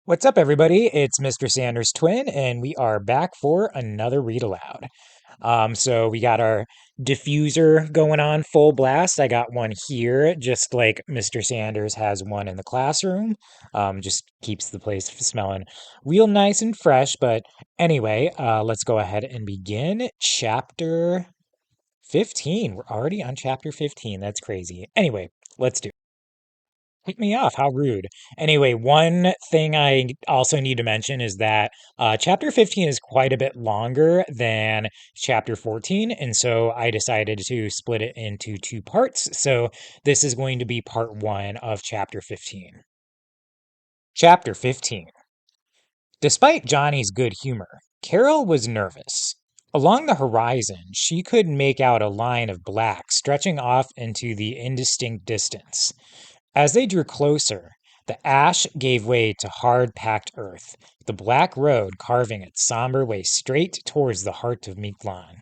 What's up, everybody? It's Mr. Sanders Twin, and we are back for another read aloud. So we got our diffuser going on full blast. I got one here, just like Mr. Sanders has one in the classroom. Just keeps the place smelling real nice and fresh. But anyway, let's go ahead and begin chapter 15. We're already on chapter 15. That's crazy. Anyway, let's do. Kick me off. How rude. Anyway, one thing I also need to mention is that chapter 15 is quite a bit longer than chapter 14, and so I decided to split it into two parts. So this is going to be part one of chapter 15. Chapter 15. Despite Johnny's good humor, Carol was nervous. Along the horizon, she could make out a line of black stretching off into the indistinct distance. As they drew closer, the ash gave way to hard packed earth, the black road carving its somber way straight towards the heart of Miklan.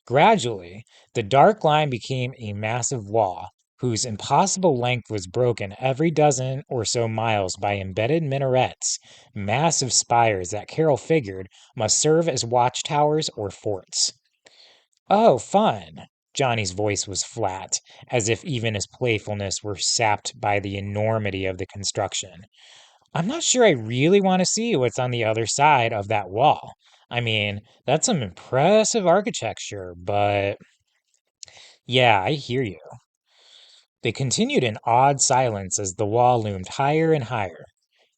Gradually, the dark line became a massive wall, whose impossible length was broken every dozen or so miles by embedded minarets, massive spires that Carol figured must serve as watchtowers or forts. Oh, fun! Johnny's voice was flat, as if even his playfulness were sapped by the enormity of the construction. I'm not sure I really want to see what's on the other side of that wall. I mean, that's some impressive architecture, but yeah, I hear you. They continued in awed silence as the wall loomed higher and higher.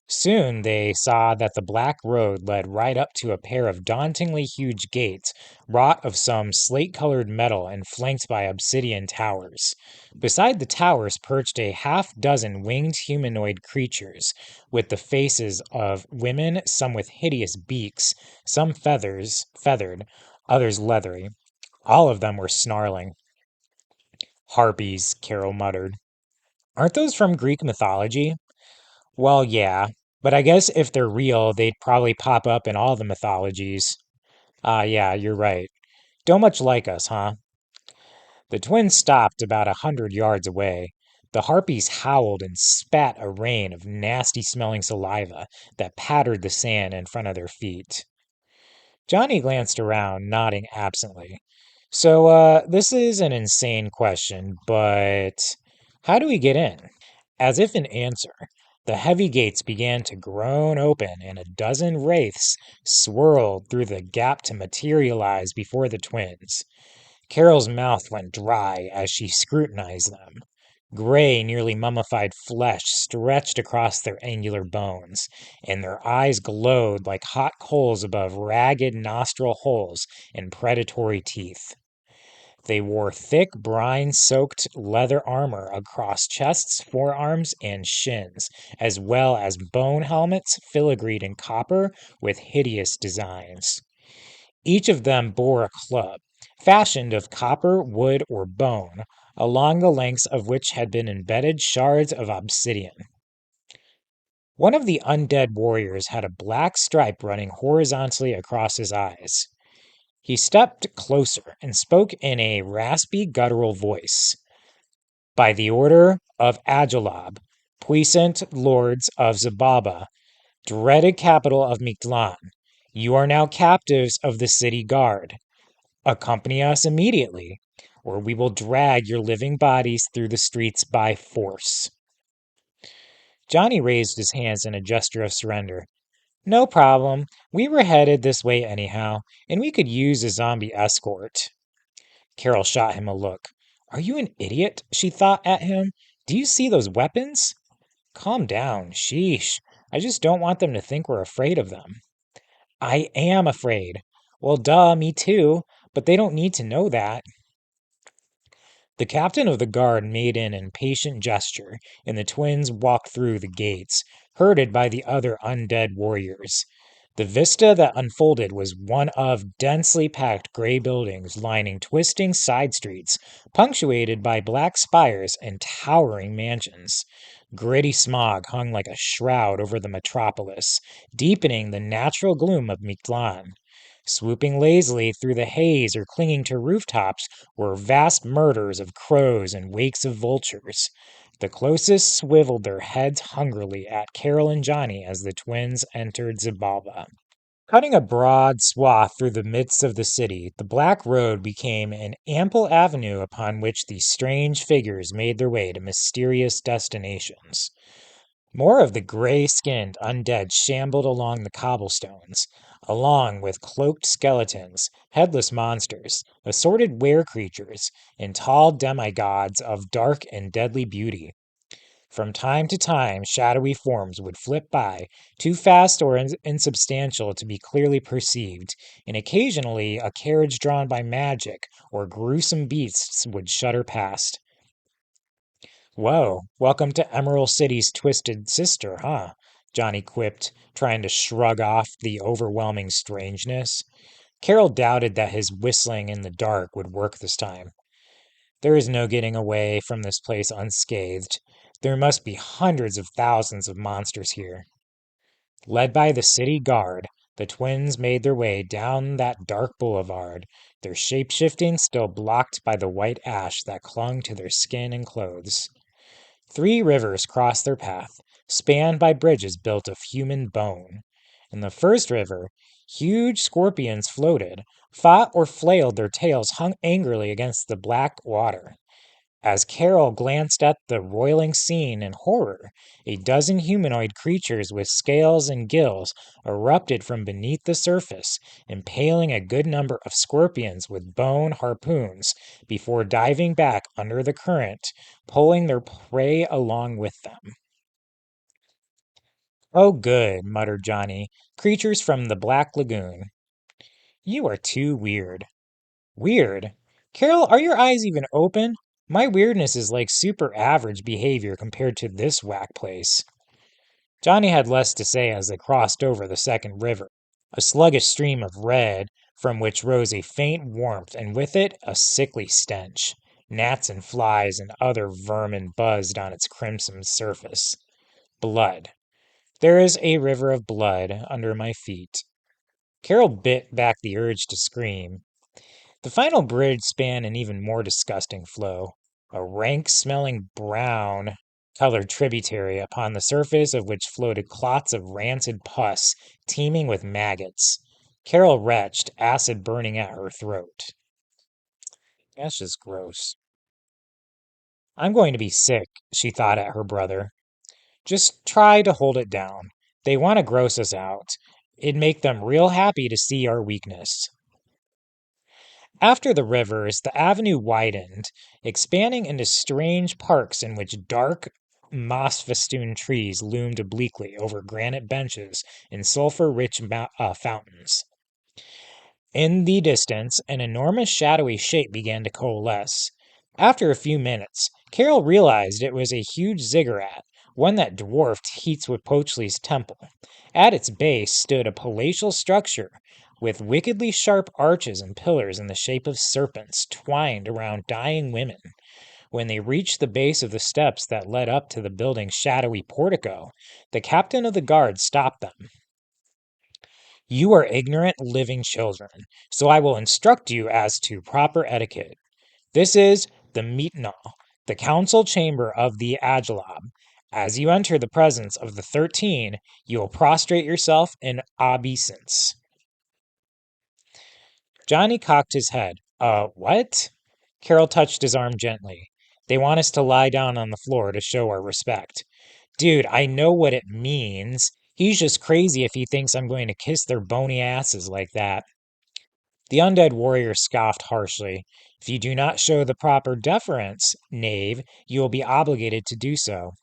Soon they saw that the black road led right up to a pair of dauntingly huge gates, wrought of some slate-colored metal and flanked by obsidian towers. Beside the towers perched a half-dozen winged humanoid creatures, with the faces of women, some with hideous beaks, some feathered, others leathery. All of them were snarling. Harpies, Carol muttered. Aren't those from Greek mythology? Well, yeah, but I guess if they're real, they'd probably pop up in all the mythologies. Ah, yeah, you're right. Don't much like us, huh? The twins stopped about 100 yards away. The harpies howled and spat a rain of nasty-smelling saliva that pattered the sand in front of their feet. Johnny glanced around, nodding absently. So, this is an insane question, but how do we get in? As if in answer, the heavy gates began to groan open, and a dozen wraiths swirled through the gap to materialize before the twins. Carol's mouth went dry as she scrutinized them. Gray, nearly mummified flesh stretched across their angular bones, and their eyes glowed like hot coals above ragged nostril holes and predatory teeth. They wore thick, brine-soaked leather armor across chests, forearms, and shins, as well as bone helmets filigreed in copper with hideous designs. Each of them bore a club, fashioned of copper, wood, or bone, along the lengths of which had been embedded shards of obsidian. One of the undead warriors had a black stripe running horizontally across his eyes. He stepped closer and spoke in a raspy, guttural voice. By the order of Agilab, puissant lords of Zababa, dreaded capital of Mictlan, you are now captives of the city guard. Accompany us immediately, or we will drag your living bodies through the streets by force. Johnny raised his hands in a gesture of surrender. No problem. We were headed this way anyhow, and we could use a zombie escort. Carol shot him a look. Are you an idiot? She thought at him. Do you see those weapons? Calm down. Sheesh. I just don't want them to think we're afraid of them. I am afraid. Well, duh, me too. But they don't need to know that. The captain of the guard made an impatient gesture, and the twins walked through the gates, herded by the other undead warriors. The vista that unfolded was one of densely packed gray buildings lining twisting side streets, punctuated by black spires and towering mansions. Gritty smog hung like a shroud over the metropolis, deepening the natural gloom of Mictlan. Swooping lazily through the haze or clinging to rooftops were vast murders of crows and wakes of vultures. The closest swiveled their heads hungrily at Carol and Johnny as the twins entered Xibalba. Cutting a broad swath through the midst of the city, the Black Road became an ample avenue upon which these strange figures made their way to mysterious destinations. More of the gray-skinned undead shambled along the cobblestones, along with cloaked skeletons, headless monsters, assorted were-creatures, and tall demigods of dark and deadly beauty. From time to time, shadowy forms would flit by, too fast or insubstantial to be clearly perceived, and occasionally a carriage drawn by magic or gruesome beasts would shudder past. Whoa, welcome to Emerald City's twisted sister, huh? Johnny quipped, trying to shrug off the overwhelming strangeness. Carol doubted that his whistling in the dark would work this time. There is no getting away from this place unscathed. There must be hundreds of thousands of monsters here. Led by the city guard, the twins made their way down that dark boulevard, their shape-shifting still blocked by the white ash that clung to their skin and clothes. 3 rivers crossed their path, spanned by bridges built of human bone. In the first river, huge scorpions floated, fought or flailed their tails hung angrily against the black water. As Carol glanced at the roiling scene in horror, a dozen humanoid creatures with scales and gills erupted from beneath the surface, impaling a good number of scorpions with bone harpoons before diving back under the current, pulling their prey along with them. "Oh, good," muttered Johnny. "Creatures from the Black Lagoon." "You are too weird." "Weird? Carol, are your eyes even open? My weirdness is like super average behavior compared to this whack place." Johnny had less to say as they crossed over the second river, a sluggish stream of red from which rose a faint warmth and with it a sickly stench. Gnats and flies and other vermin buzzed on its crimson surface. Blood. There is a river of blood under my feet. Carol bit back the urge to scream. The final bridge spanned an even more disgusting flow, a rank-smelling brown colored tributary upon the surface of which floated clots of rancid pus teeming with maggots. Carol retched, acid burning at her throat. That's just gross. "I'm going to be sick," she thought at her brother. "Just try to hold it down. They want to gross us out. It'd make them real happy to see our weakness." After the rivers, the avenue widened, expanding into strange parks in which dark, moss-festooned trees loomed obliquely over granite benches and sulfur-rich fountains. In the distance, an enormous shadowy shape began to coalesce. After a few minutes, Carol realized it was a huge ziggurat, one that dwarfed Huitzilopochtli's temple. At its base stood a palatial structure with wickedly sharp arches and pillars in the shape of serpents twined around dying women. When they reached the base of the steps that led up to the building's shadowy portico, the captain of the guard stopped them. "You are ignorant living children, so I will instruct you as to proper etiquette. This is the Mitnah, the council chamber of the Agilab. As you enter the presence of the 13, you will prostrate yourself in obeisance." Johnny cocked his head. What?" Carol touched his arm gently. "They want us to lie down on the floor to show our respect." "Dude, I know what it means. He's just crazy if he thinks I'm going to kiss their bony asses like that." The undead warrior scoffed harshly. "If you do not show the proper deference, knave, you will be obligated to do so.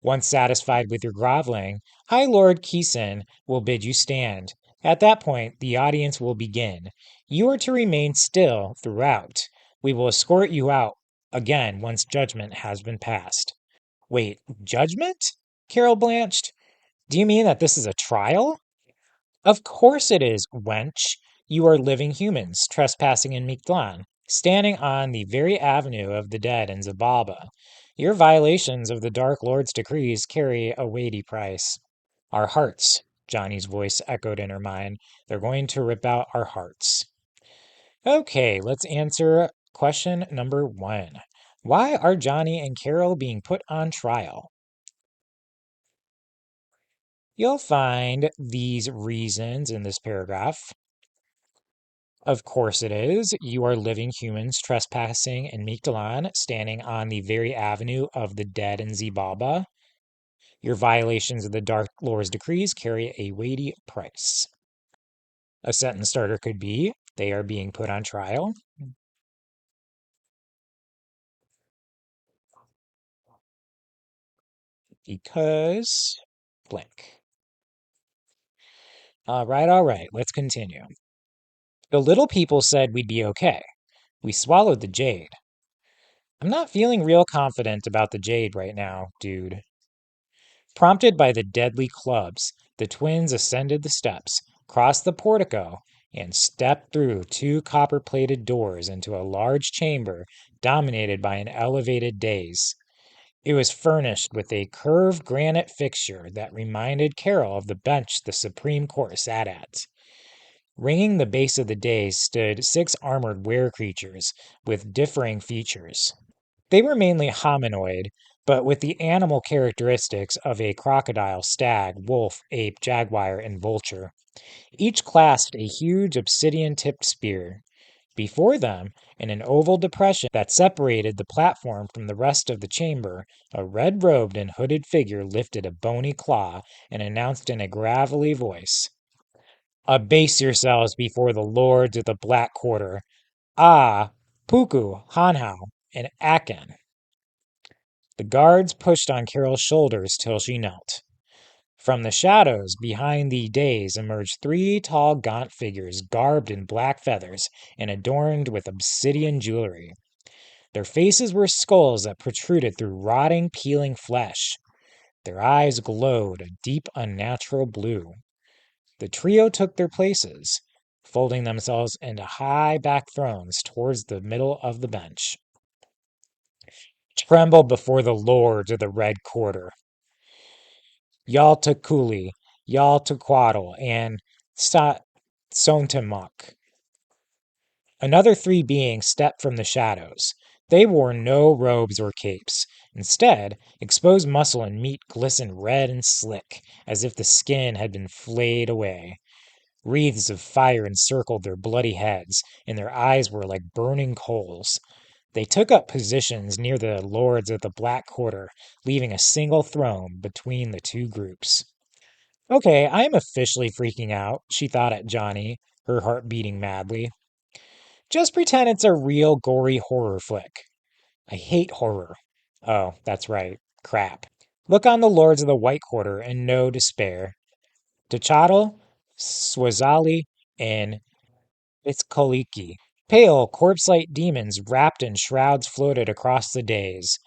Once satisfied with your groveling, High Lord Keeson will bid you stand. At that point, the audience will begin. You are to remain still throughout. We will escort you out again once judgment has been passed." "Wait, judgment?" Carol blanched. "Do you mean that this is a trial?" "Of course it is, wench. You are living humans, trespassing in Mictlan, standing on the very avenue of the dead in Xibalba. Your violations of the Dark Lord's decrees carry a weighty price." "Our hearts," Johnny's voice echoed in her mind. "They're going to rip out our hearts." Okay, let's answer question number 1. Why are Johnny and Carol being put on trial? You'll find these reasons in this paragraph. Of course it is. You are living humans trespassing in Mictlan, standing on the very avenue of the dead in Xibalba. Your violations of the Dark Lord's decrees carry a weighty price. A sentence starter could be, they are being put on trial. Because blank. All right, let's continue. The little people said we'd be okay. We swallowed the jade. I'm not feeling real confident about the jade right now, dude. Prompted by the deadly clubs, the twins ascended the steps, crossed the portico, and stepped through two copper-plated doors into a large chamber dominated by an elevated dais. It was furnished with a curved granite fixture that reminded Carol of the bench the Supreme Court sat at. Ringing the base of the dais stood 6 armored were-creatures with differing features. They were mainly hominoid, but with the animal characteristics of a crocodile, stag, wolf, ape, jaguar, and vulture. Each clasped a huge obsidian-tipped spear. Before them, in an oval depression that separated the platform from the rest of the chamber, a red-robed and hooded figure lifted a bony claw and announced in a gravelly voice, "Abase yourselves before the lords of the Black Quarter, Ah, Puku, Hanhao, and Aken." The guards pushed on Carol's shoulders till she knelt. From the shadows behind the dais emerged 3 tall, gaunt figures garbed in black feathers and adorned with obsidian jewelry. Their faces were skulls that protruded through rotting, peeling flesh. Their eyes glowed a deep, unnatural blue. The trio took their places, folding themselves into high back thrones towards the middle of the bench. Tremble before the lords of the Red Quarter, Yaltakuli, Yaltaquatl, and Sontamok. Another 3 beings stepped from the shadows. They wore no robes or capes. Instead, exposed muscle and meat glistened red and slick, as if the skin had been flayed away. Wreaths of fire encircled their bloody heads, and their eyes were like burning coals. They took up positions near the lords of the Black Quarter, leaving a single throne between the 2 groups. Okay, I am officially freaking out, she thought at Johnny, her heart beating madly. Just pretend it's a real gory horror flick. I hate horror. Oh, that's right. Crap. Look on the lords of the White Quarter and no despair. Tachatl, Swazali, and Itzkoliki. Pale, corpse-like demons wrapped in shrouds floated across the dais.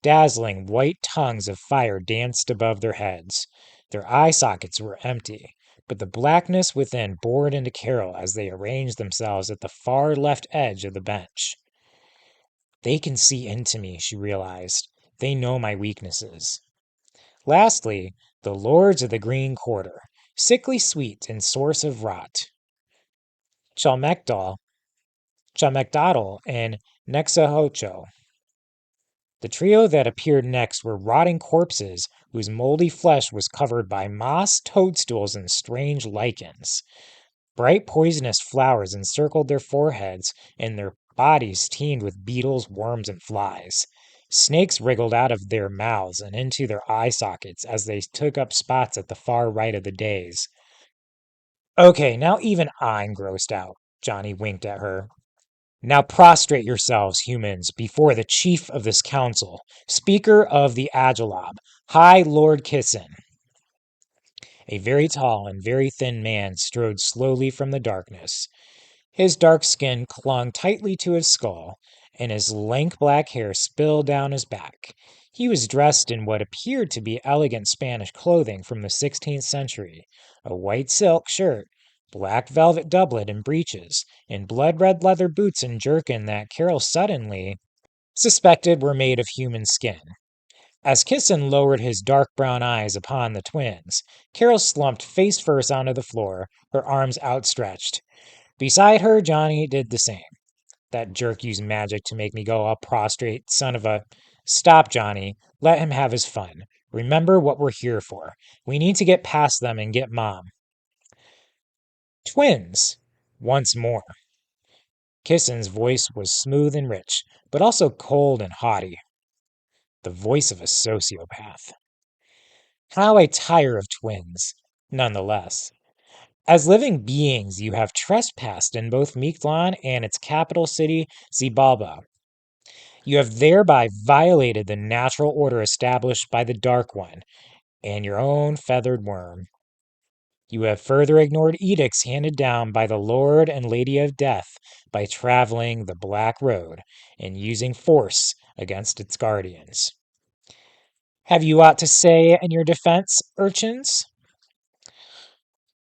Dazzling white tongues of fire danced above their heads. Their eye sockets were empty, but the blackness within bored into Carol as they arranged themselves at the far left edge of the bench. They can see into me, she realized. They know my weaknesses. Lastly, the lords of the Green Quarter, sickly sweet and source of rot. Chalmecdal, and Nexahocho. The trio that appeared next were rotting corpses whose moldy flesh was covered by moss, toadstools, and strange lichens. Bright poisonous flowers encircled their foreheads, and their bodies teemed with beetles, worms, and flies. Snakes wriggled out of their mouths and into their eye sockets as they took up spots at the far right of the dais. Okay, now even I'm grossed out, Johnny winked at her. Now prostrate yourselves, humans, before the chief of this council, speaker of the Agilab, High Lord Kissen. A very tall and very thin man strode slowly from the darkness. His dark skin clung tightly to his skull, and his lank black hair spilled down his back. He was dressed in what appeared to be elegant Spanish clothing from the 16th century, a white silk shirt, black velvet doublet and breeches, and blood-red leather boots and jerkin that Carol suddenly suspected were made of human skin. As Kissen lowered his dark brown eyes upon the twins, Carol slumped face first onto the floor, her arms outstretched. Beside her, Johnny did the same. That jerk used magic to make me go all prostrate, son of a. Stop, Johnny. Let him have his fun. Remember what we're here for. We need to get past them and get Mom. Twins! Once more. Kissen's voice was smooth and rich, but also cold and haughty. The voice of a sociopath. How I tire of twins, nonetheless. As living beings, you have trespassed in both Mictlan and its capital city, Xibalba. You have thereby violated the natural order established by the Dark One and your own feathered worm. You have further ignored edicts handed down by the Lord and Lady of Death by traveling the Black Road and using force against its guardians. Have you aught to say in your defense, urchins?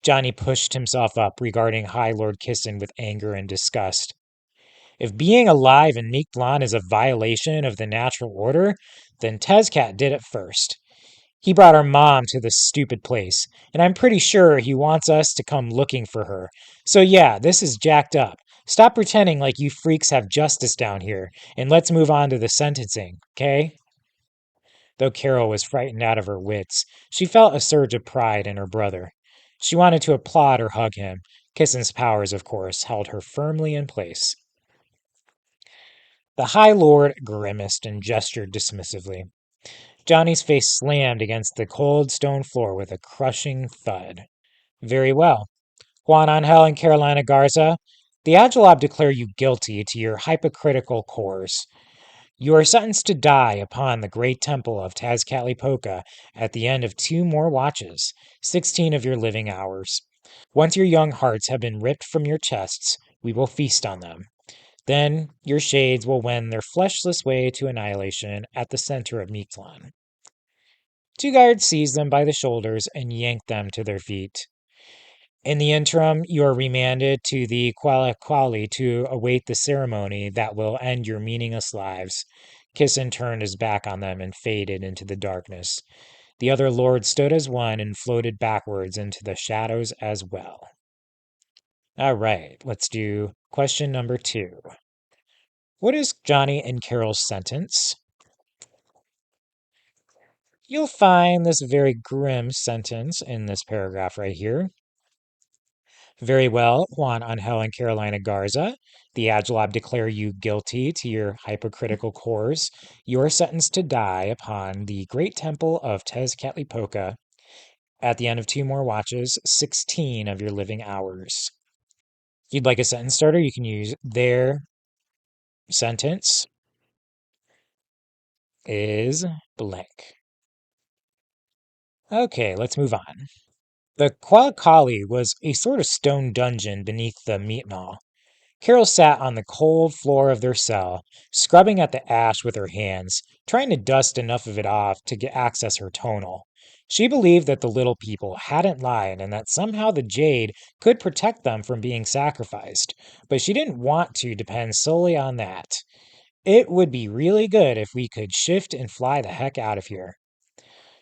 Johnny pushed himself up, regarding High Lord Kissen with anger and disgust. If being alive in Mictlan is a violation of the natural order, then Tezcat did it first. He brought our mom to this stupid place, and I'm pretty sure he wants us to come looking for her. So yeah, this is jacked up. Stop pretending like you freaks have justice down here, and let's move on to the sentencing, okay? Though Carol was frightened out of her wits, she felt a surge of pride in her brother. She wanted to applaud or hug him. Kissen's powers, of course, held her firmly in place. The High Lord grimaced and gestured dismissively. Johnny's face slammed against the cold stone floor with a crushing thud. Very well. Juan Angel and Carolina Garza, the Agilab declare you guilty to your hypocritical cores. You are sentenced to die upon the great temple of Tezcatlipoca at the end of 2 more watches, 16 of your living hours. Once your young hearts have been ripped from your chests, we will feast on them. Then your shades will wend their fleshless way to annihilation at the center of Mictlan. 2 guards seized them by the shoulders and yanked them to their feet. In the interim, you are remanded to the Quali to await the ceremony that will end your meaningless lives. Kissen turned his back on them and faded into the darkness. The other lords stood as one and floated backwards into the shadows as well. All right, let's do question number 2. What is Johnny and Carol's sentence? You'll find this very grim sentence in this paragraph right here. Very well, Juan Angel and Carolina Garza. The Agilab declare you guilty to your hypocritical cores. You are sentenced to die upon the great temple of Tezcatlipoca at the end of 2 more watches, 16 of your living hours. If you'd like a sentence starter, you can use their sentence is blank. Okay, let's move on. The Qualakali was a sort of stone dungeon beneath the Meatnall. Carol sat on the cold floor of their cell, scrubbing at the ash with her hands, trying to dust enough of it off to access her tonal. She believed that the little people hadn't lied and that somehow the jade could protect them from being sacrificed, but she didn't want to depend solely on that. It would be really good if we could shift and fly the heck out of here.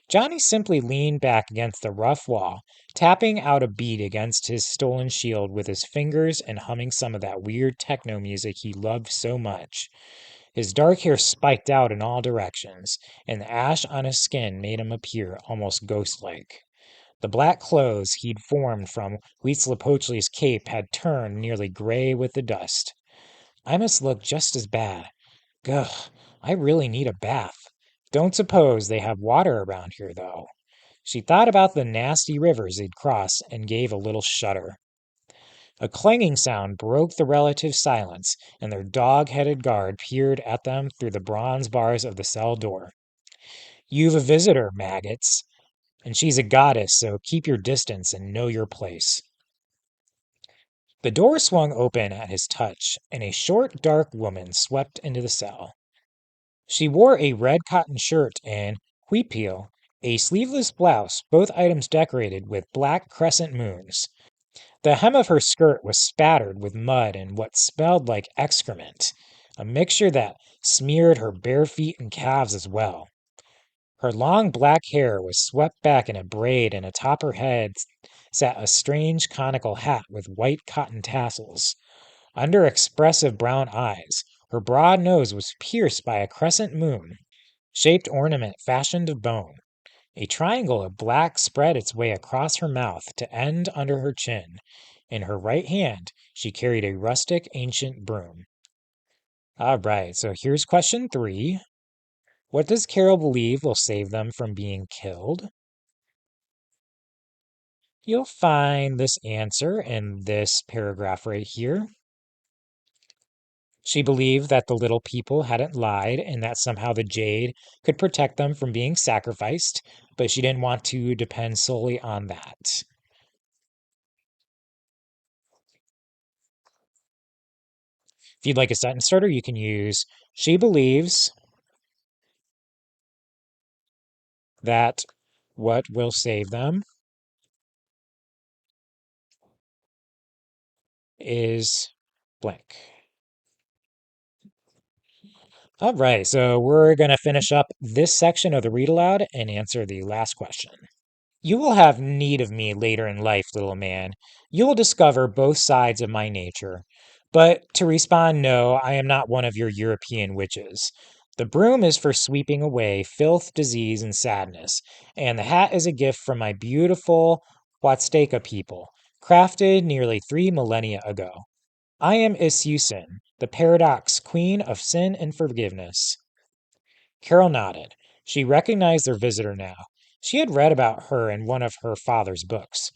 Johnny simply leaned back against the rough wall, tapping out a bead against his stolen shield with his fingers and humming some of that weird techno music he loved so much. His dark hair spiked out in all directions, and the ash on his skin made him appear almost ghost-like. The black clothes he'd formed from Huitzilopochtli's cape had turned nearly gray with the dust. I must look just as bad. Gugh, I really need a bath. Don't suppose they have water around here, though. She thought about the nasty rivers they'd cross and gave a little shudder. A clanging sound broke the relative silence, and their dog-headed guard peered at them through the bronze bars of the cell door. You've a visitor, maggots, and she's a goddess, so keep your distance and know your place. The door swung open at his touch, and a short, dark woman swept into the cell. She wore a red cotton shirt and huipil, a sleeveless blouse, both items decorated with black crescent moons. The hem of her skirt was spattered with mud and what smelled like excrement, a mixture that smeared her bare feet and calves as well. Her long black hair was swept back in a braid, and atop her head sat a strange conical hat with white cotton tassels. Under expressive brown eyes, her broad nose was pierced by a crescent moon shaped ornament fashioned of bone. A triangle of black spread its way across her mouth to end under her chin. In her right hand, she carried a rustic ancient broom. All right, so here's question 3. What does Carol believe will save them from being killed? You'll find this answer in this paragraph right here. She believed that the little people hadn't lied and that somehow the jade could protect them from being sacrificed, but she didn't want to depend solely on that. If you'd like a sentence starter, you can use she believes that what will save them is blank. All right, so we're going to finish up this section of the read aloud and answer the last question. You will have need of me later in life, little man. You will discover both sides of my nature. But to respond, no, I am not one of your European witches. The broom is for sweeping away filth, disease, and sadness, and the hat is a gift from my beautiful Huasteca people, crafted nearly 3 millennia ago. I am Isusin, the paradox queen of sin and forgiveness. Carol nodded. She recognized their visitor now. She had read about her in one of her father's books.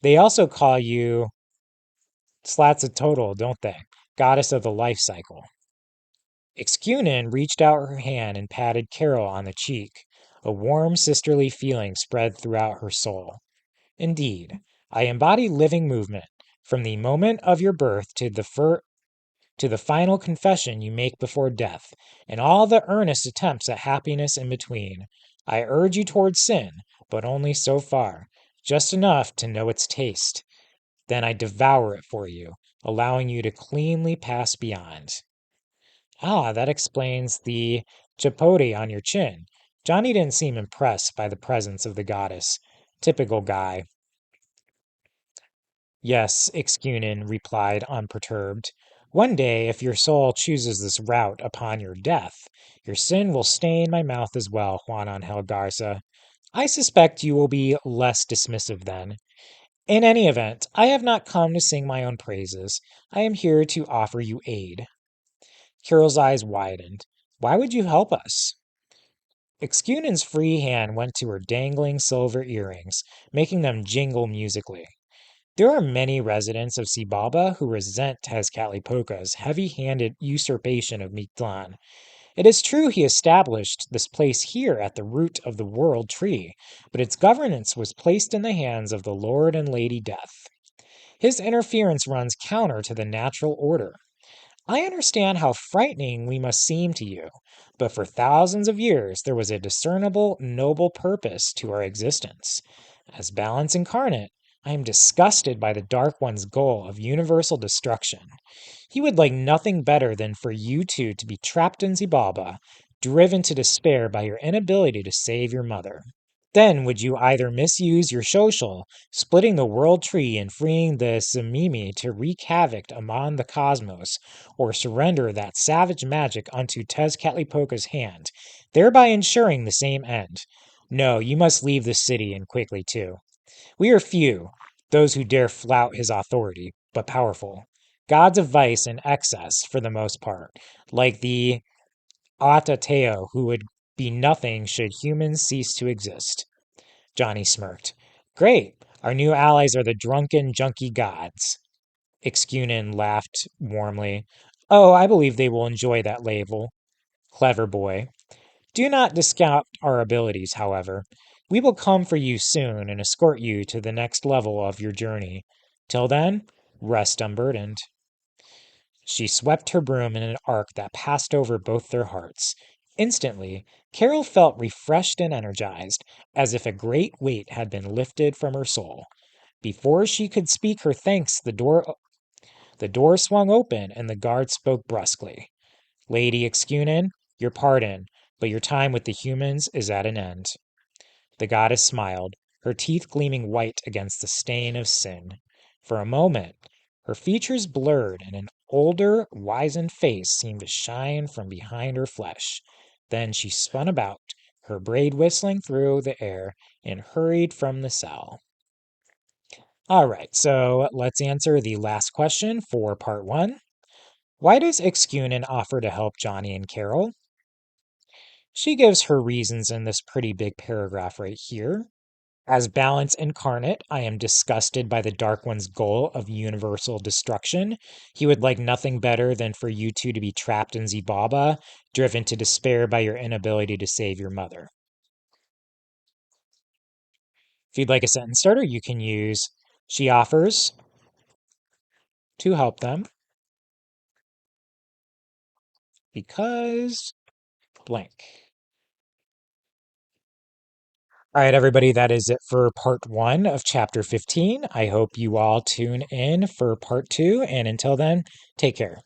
They also call you Slatzatotal, don't they? Goddess of the life cycle. Excunin reached out her hand and patted Carol on the cheek. A warm sisterly feeling spread throughout her soul. Indeed, I embody living movement, from the moment of your birth to the final confession you make before death, and all the earnest attempts at happiness in between. I urge you toward sin, but only so far, just enough to know its taste. Then I devour it for you, allowing you to cleanly pass beyond. Ah, that explains the chipote on your chin. Johnny didn't seem impressed by the presence of the goddess. Typical guy. Yes, Excunin replied unperturbed. One day, if your soul chooses this route upon your death, your sin will stain my mouth as well, Juan Angel Garza. I suspect you will be less dismissive then. In any event, I have not come to sing my own praises. I am here to offer you aid. Carol's eyes widened. Why would you help us? Excunin's free hand went to her dangling silver earrings, making them jingle musically. There are many residents of Xibalba who resent Tezcatlipoca's heavy-handed usurpation of Mictlan. It is true he established this place here at the root of the world tree, but its governance was placed in the hands of the Lord and Lady Death. His interference runs counter to the natural order. I understand how frightening we must seem to you, but for thousands of years there was a discernible, noble purpose to our existence. As balance incarnate, I am disgusted by the Dark One's goal of universal destruction. He would like nothing better than for you two to be trapped in Xibalba, driven to despair by your inability to save your mother. Then would you either misuse your social, splitting the world tree and freeing the Zemimi to wreak havoc among the cosmos, or surrender that savage magic unto Tezcatlipoca's hand, thereby ensuring the same end? No, you must leave the city, and quickly too. We are few, those who dare flout his authority, but powerful. Gods of vice and excess, for the most part, like the Atateo, who would be nothing should humans cease to exist. Johnny smirked. Great. Our new allies are the drunken, junky gods. Excunin laughed warmly. Oh, I believe they will enjoy that label. Clever boy. Do not discount our abilities, however. We will come for you soon and escort you to the next level of your journey. Till then, rest unburdened. She swept her broom in an arc that passed over both their hearts. Instantly, Carol felt refreshed and energized, as if a great weight had been lifted from her soul. Before she could speak her thanks, the door swung open and the guard spoke brusquely. Lady Excunin, your pardon, but your time with the humans is at an end. The goddess smiled, her teeth gleaming white against the stain of sin. For a moment, her features blurred in an older, wizened face seemed to shine from behind her flesh. Then she spun about, her braid whistling through the air, and hurried from the cell. All right, so let's answer the last question for part one. Why does Excunin offer to help Johnny and Carol? She gives her reasons in this pretty big paragraph right here. As balance incarnate, I am disgusted by the Dark One's goal of universal destruction. He would like nothing better than for you two to be trapped in Zibaba, driven to despair by your inability to save your mother. If you'd like a sentence starter, you can use she offers to help them because blank. All right, everybody, that is it for part one of chapter 15. I hope you all tune in for part two. And until then, take care.